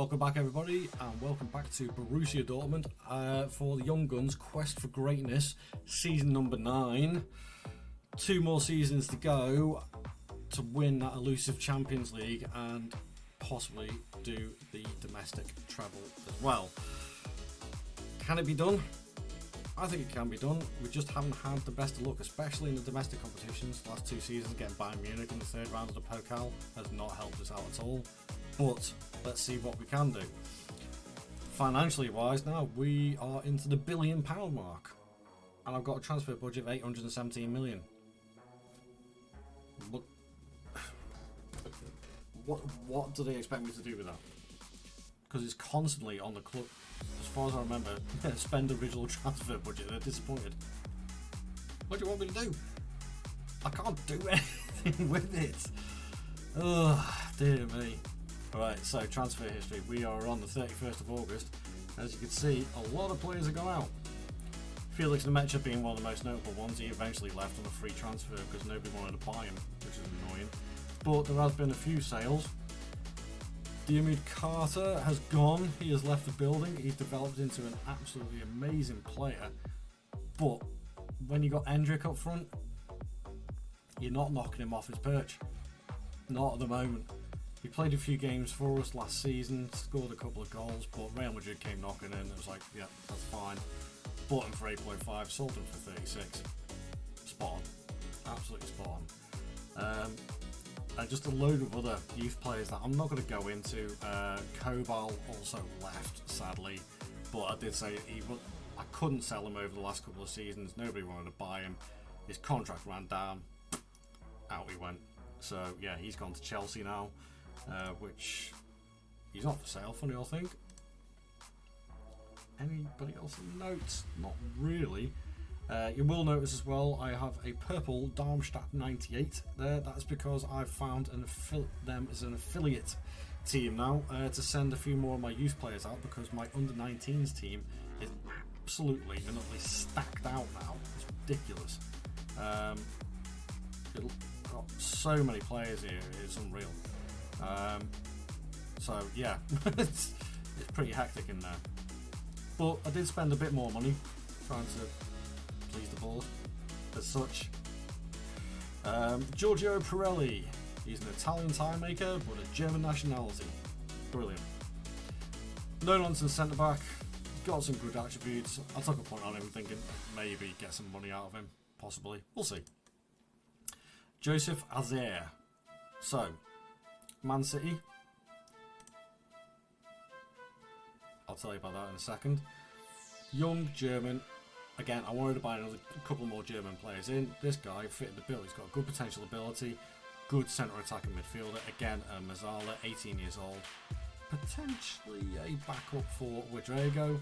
Welcome back, everybody, and welcome back to Borussia Dortmund for the Young Guns' Quest for Greatness, season number 9. 2 more seasons to go to win that elusive Champions League and possibly do the domestic treble as well. Can it be done? I think it can be done. We just haven't had the best of luck, especially in the domestic competitions. The last 2 seasons, getting Bayern Munich in the 3rd round of the Pokal has not helped us out at all. But let's see what we can do. Financially wise, now we are into the £1 billion mark, and I've got a transfer budget of 817 million. What do they expect me to do with that? Because it's constantly on the club. As far as I remember, spend original transfer budget. They're disappointed. What do you want me to do? I can't do anything with it. Oh, dear me. Alright, so transfer history. We are on the 31st of August. As you can see, a lot of players have gone out. Felix Nemecha being one of the most notable ones. He eventually left on a free transfer because nobody wanted to buy him, which is annoying. But there has been a few sales. Diarmuid Carter has gone. He has left the building. He's developed into an absolutely amazing player. But when you got Endrick up front, you're not knocking him off his perch. Not at the moment. He played a few games for us last season, scored a couple of goals, but Real Madrid came knocking in. It was like, yeah, that's fine. Bought him for 8.5, sold him for 36. Spot on. Absolutely spot on. And just a load of other youth players that I'm not going to go into. Kobal also left, sadly, but I did say I couldn't sell him over the last couple of seasons. Nobody wanted to buy him. His contract ran down. Out he went. So yeah, he's gone to Chelsea now, which he's not for sale, funny old thing. Anybody else in notes? Not really. You will notice as well, I have a purple Darmstadt 98 there. That's because I've found them as an affiliate team now to send a few more of my youth players out, because my under-19s team is absolutely and utterly stacked out now. It's ridiculous. It's got so many players here, it's unreal. So yeah, it's pretty hectic in there. But I did spend a bit more money trying to please the board as such. Giorgio Pirelli, he's an Italian tyre maker but a German nationality. Brilliant. No nonsense centre back, got some good attributes. I took a point on him thinking maybe get some money out of him, possibly. We'll see. Joseph Azer. So, Man City. I'll tell you about that in a second. Young German. Again, I wanted to buy another couple more German players in. This guy fitted the bill. He's got good potential ability, good centre attacking midfielder. Again, Mazzala, 18 years old. Potentially a backup for Wadrego,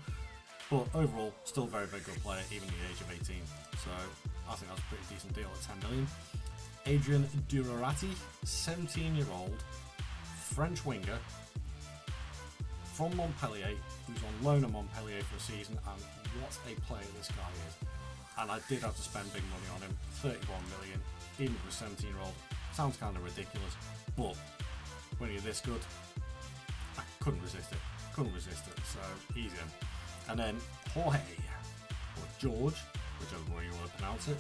but overall, still very, very good player, even at the age of 18. So I think that's a pretty decent deal at 10 million. Adrian Durarati, 17-year-old French winger from Montpellier, who's on loan at Montpellier for a season, and what a player this guy is. And I did have to spend big money on him, 31 million, even for a 17-year-old. Sounds kind of ridiculous, but when you're this good, I couldn't resist it. So he's in. And then Jorge, or George, whichever way you want to pronounce it.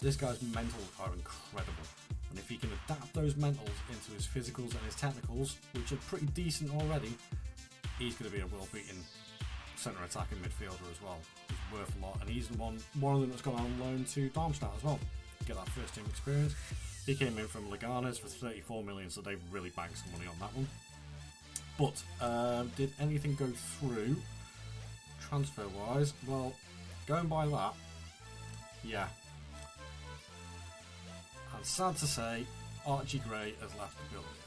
This guy's mentals are incredible, and if he can adapt those mentals into his physicals and his technicals, which are pretty decent already, he's going to be a well-beaten centre attacking midfielder as well. He's worth a lot, and he's the one of them that's gone on loan to Darmstadt as well, get that first team experience. He came in from Leganes for 34 million, so they've really banked some money on that one. But did anything go through transfer wise? Well, going by that, yeah. And sad to say, Archie Gray has left the building.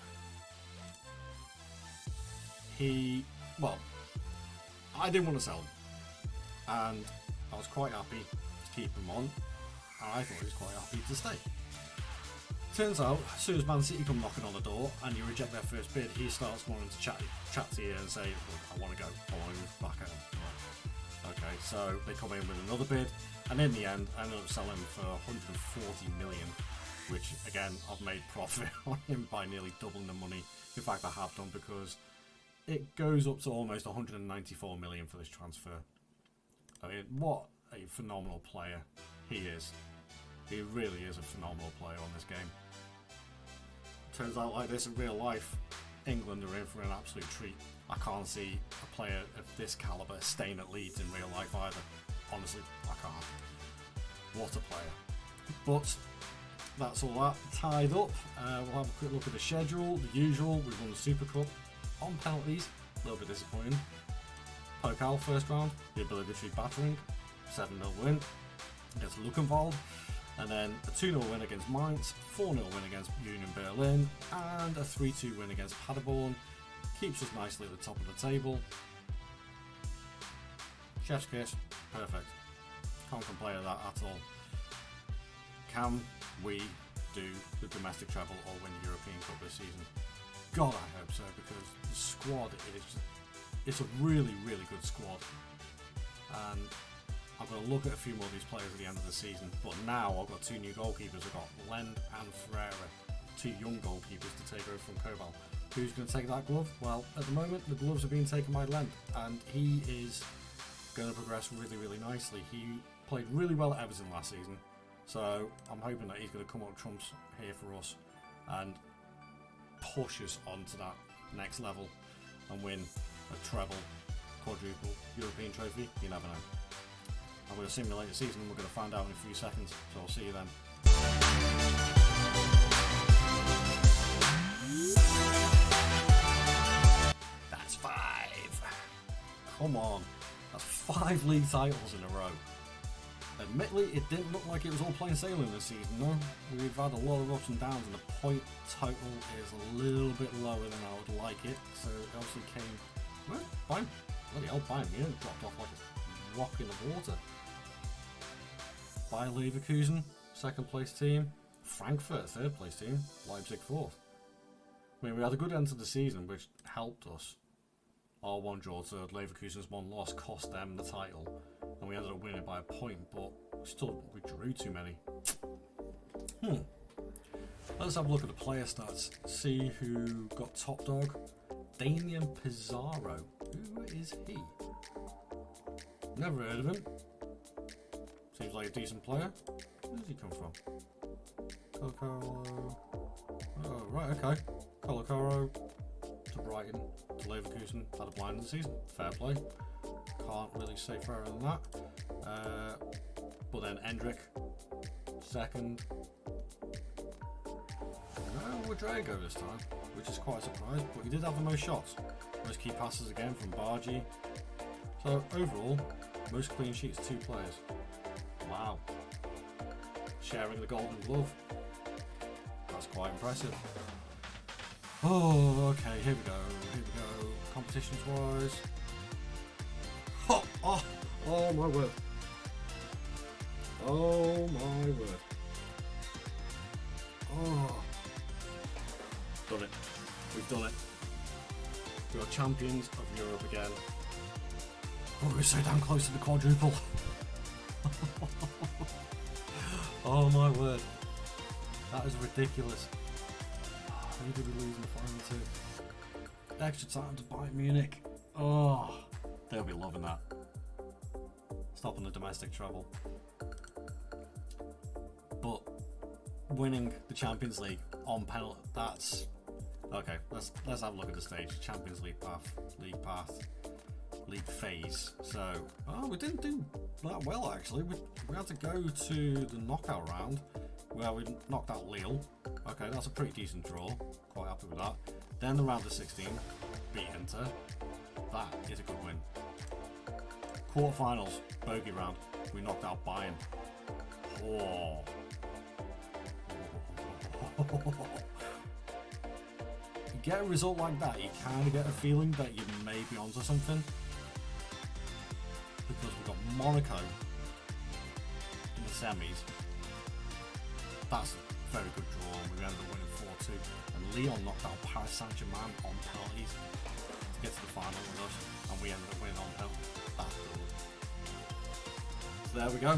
I didn't want to sell him, and I was quite happy to keep him on, and I thought he was quite happy to stay. Turns out, as soon as Man City come knocking on the door and you reject their first bid, he starts wanting to chat to you and say, look, I want to go, I want to move back home. Right. Okay, so they come in with another bid, and in the end, I ended up selling for 140 million. Which again, I've made profit on him by nearly doubling the money. In fact, I have done, because it goes up to almost 194 million for this transfer. I mean, what a phenomenal player he is. He really is a phenomenal player on this game. Turns out like this in real life, England are in for an absolute treat. I can't see a player of this calibre staying at Leeds in real life either. Honestly, I can't. What a player. But that's all that tied up. We'll have a quick look at the schedule. The usual, we've won the Super Cup on penalties. A little bit disappointing. Pokal first round, the obligatory battering. 7-0 win against Luckenwald. And then a 2-0 win against Mainz, 4-0 win against Union Berlin, and a 3-2 win against Paderborn. Keeps us nicely at the top of the table. Chef's kiss, perfect. Can't complain of that at all. Can we do the domestic treble or win the European Cup this season? God, I hope so, because the squad it's a really, really good squad. And I'm going to look at a few more of these players at the end of the season, but now I've got two new goalkeepers. I've got Lend and Ferreira, two young goalkeepers to take over from Kobal. Who's going to take that glove? Well, at the moment, the gloves are being taken by Lend, and he is going to progress really, really nicely. He played really well at Everton last season, so I'm hoping that he's going to come up trumps here for us and push us onto that next level and win a treble, quadruple, European trophy. You never know. I'm going to simulate the season and we're going to find out in a few seconds, so I'll see you then. That's 5. Come on, that's 5 league titles in a row. Admittedly, it didn't look like it was all plain sailing this season, though. We've had a lot of ups and downs, and the point total is a little bit lower than I would like it. So it obviously came. Well, Bayern, bloody hell, Bayern Munich dropped off like a rock in the water. Bayer Leverkusen, 2nd place team. Frankfurt, 3rd place team. Leipzig, 4th. I mean, we had a good end to the season, which helped us. Our 1 draw to Leverkusen's 1 loss cost them the title, and we ended up winning by a point, but still we drew too many. Let's have a look at the player stats. See who got top dog. Damian Pizarro. Who is he? Never heard of him. Seems like a decent player. Where does he come from? Colocaro. Oh, right, okay. Colocaro to Brighton, to Leverkusen. Had a blind in the season. Fair play. Can't really say fairer than that. But then Endrick, 2nd. No Rodrigo this time, which is quite a surprise, but he did have the most shots. Most key passes again from Bargi. So overall, most clean sheets, 2 players. Wow. Sharing the golden glove. That's quite impressive. Oh, okay, here we go. Competitions wise. Oh my word. Oh my word. Oh. Done it. We've done it. We are champions of Europe again. Oh, we're so damn close to the quadruple. Oh my word. That is ridiculous. Who did we lose in the final 2? Extra time to Bayern Munich. Oh, they'll be loving that. Stopping the domestic treble. But winning the Champions League on penalty, that's okay. Let's have a look at the stage. Champions League path, league phase. So, we didn't do that well actually. We had to go to the knockout round where we knocked out Lille. Okay, that's a pretty decent draw. Quite happy with that. Then the round of 16, beat Inter. That is a good win. Quarterfinals, bogey round. We knocked out Bayern. Oh. You get a result like that, you kind of get a feeling that you may be onto something. Because we've got Monaco in the semis. That's a very good draw, and we ended up winning 4-2. And Lyon knocked out Paris Saint-Germain on penalties to get to the final with us, and we ended up winning on penalties. That's good. So there we go.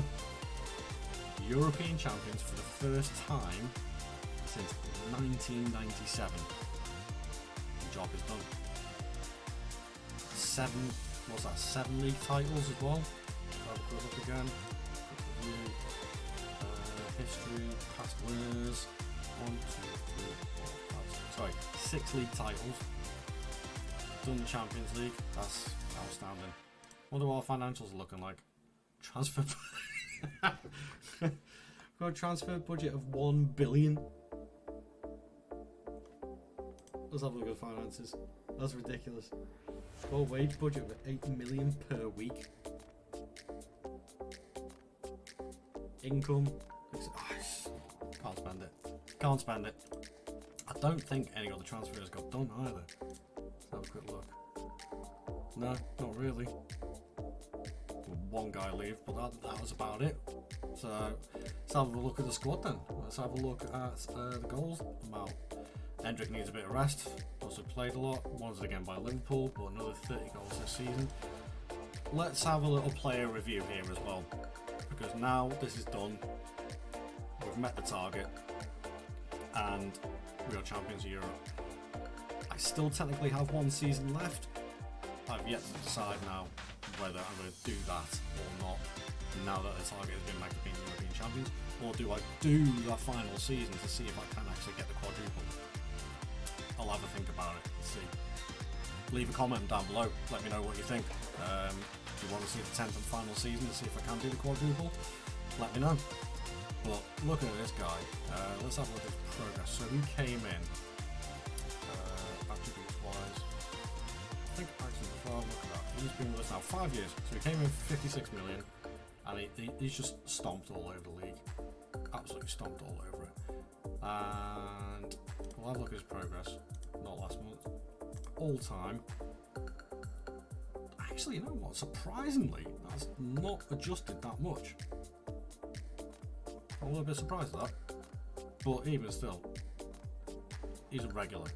European champions for the first time since 1997. The job is done. 7 league titles as well. Have a quick look again. Quick review. History, past winners. 6 league titles. Done the Champions League. That's outstanding. Wonder what our financials are looking like. Transfer. Got a transfer budget of 1 billion. Let's have a look at finances. That's ridiculous. Got a wage budget of 8 million per week. Income. Can't spend it. Can't spend it. I don't think any other transfers got done either. Let's have a quick look. No, not really. One guy leave, but that was about it. So let's have a look at the squad then. Let's have a look at the goals amount. Hendrick needs a bit of rest. Also played a lot. Won it again by Liverpool, but another 30 goals this season. Let's have a little player review here as well, because now this is done. We've met the target, and we are champions of Europe. I still technically have 1 season left. I've yet to decide now whether I'm going to do that or not, now that the target has been made to being European champions, or do I do the final season to see if I can actually get the quadruple. I'll have a think about it, see. Leave a comment down below, let me know what you think. If you want to see the 10th and final season to see if I can do the quadruple, let me know. But looking at this guy, let's have a look at his progress. So he came in, attributes wise, I think actually before I look at that, he's been with us now 5 years. So he came in for 56 million, and he's just stomped all over the league. Absolutely stomped all over it. And we'll have a look at his progress, not last month. All time. Actually, you know what? Surprisingly, that's not adjusted that much. I'm a little bit surprised at that. But even still, he's a regular.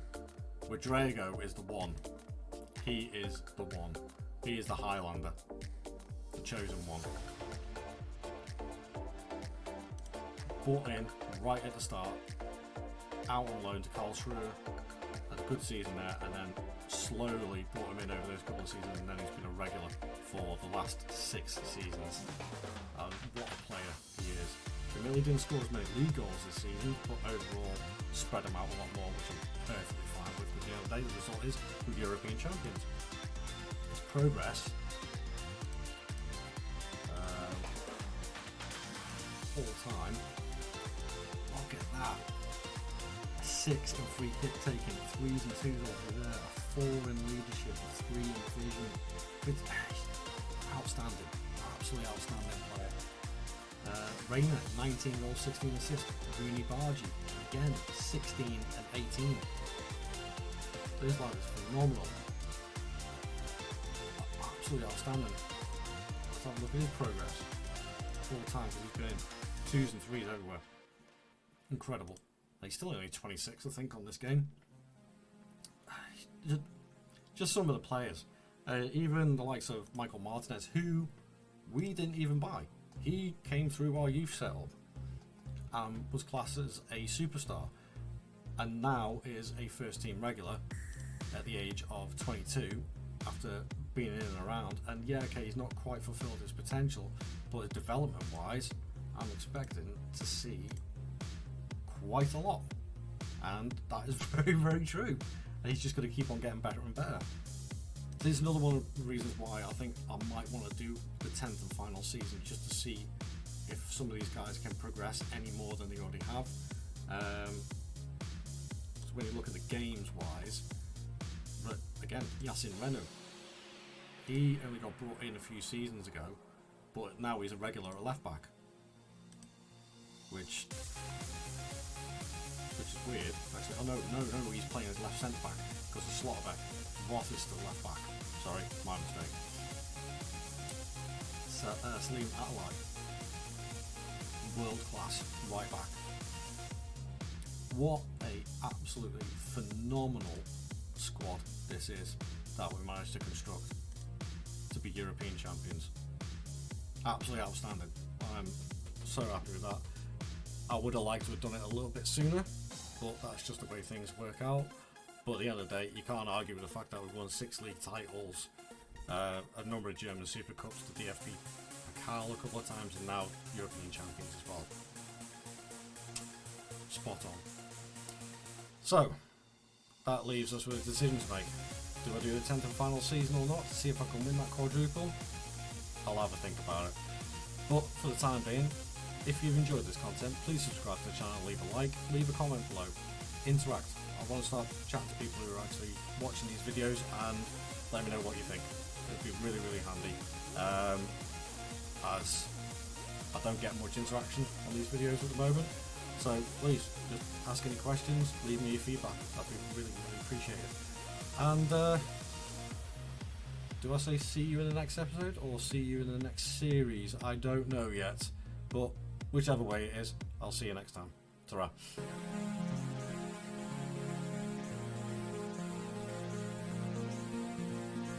Rodrigo is the one. He is the one. He is the Highlander. The chosen one. Brought in right at the start. Out on loan to Karlsruhe. Had a good season there, and then slowly brought him in over those couple of seasons, and then he's been a regular for the last 6 seasons. What a player he is. He didn't score as many league goals this season, but overall spread them out a lot more, which I'm perfectly fine with. Because the other day the result is we're European champions. His progress, all time. Look at that. A 6 in free kick taking, 3s and 2s over there, a 4 in leadership, a 3 in vision. It's outstanding, absolutely outstanding player. Reina, 19 goals, 16 assists. Rooney Bargi, again, 16 and 18. This lad is phenomenal. Absolutely outstanding. Let's have a look at his progress. All time, because he's been in 2s and 3s everywhere. Incredible. He's still only 26, I think, on this game. Just some of the players. Even the likes of Michael Martinez, who we didn't even buy. He came through our youth setup and was classed as a superstar, and now is a first team regular at the age of 22 after being in and around. And yeah, okay, he's not quite fulfilled his potential, but development wise, I'm expecting to see quite a lot, and that is very, very true. And he's just going to keep on getting better and better. This is another one of the reasons why I think I might want to do the 10th and final season, just to see if some of these guys can progress any more than they already have. So when you look at the games wise, but again, Yacine Renaud, he only got brought in a few seasons ago, but now he's a regular at left back, which is weird. Actually, oh no, he's playing as left centre back because the Slotterbeck Roth is still left back. Sorry, my mistake. So, Salim Atalay, world class right back. What a absolutely phenomenal squad this is that we managed to construct to be European champions. Absolutely outstanding. I'm so happy with that. I would have liked to have done it a little bit sooner, but that's just the way things work out. But at the end of the day, you can't argue with the fact that we've won 6 league titles, a number of German Super Cups, the DFB Pokal a couple of times, and now European champions as well. Spot on. So, that leaves us with a decision to make. Do I do the 10th and final season or not, to see if I can win that quadruple? I'll have a think about it. But for the time being, if you've enjoyed this content, please subscribe to the channel, leave a like, leave a comment below, interact. I want to start chatting to people who are actually watching these videos and let me know what you think. It would be really, really handy, as I don't get much interaction on these videos at the moment. So please, just ask any questions, leave me your feedback. That'd be really, really appreciated. And do I say see you in the next episode or see you in the next series? I don't know yet, but whichever way it is, I'll see you next time. Ta-ra.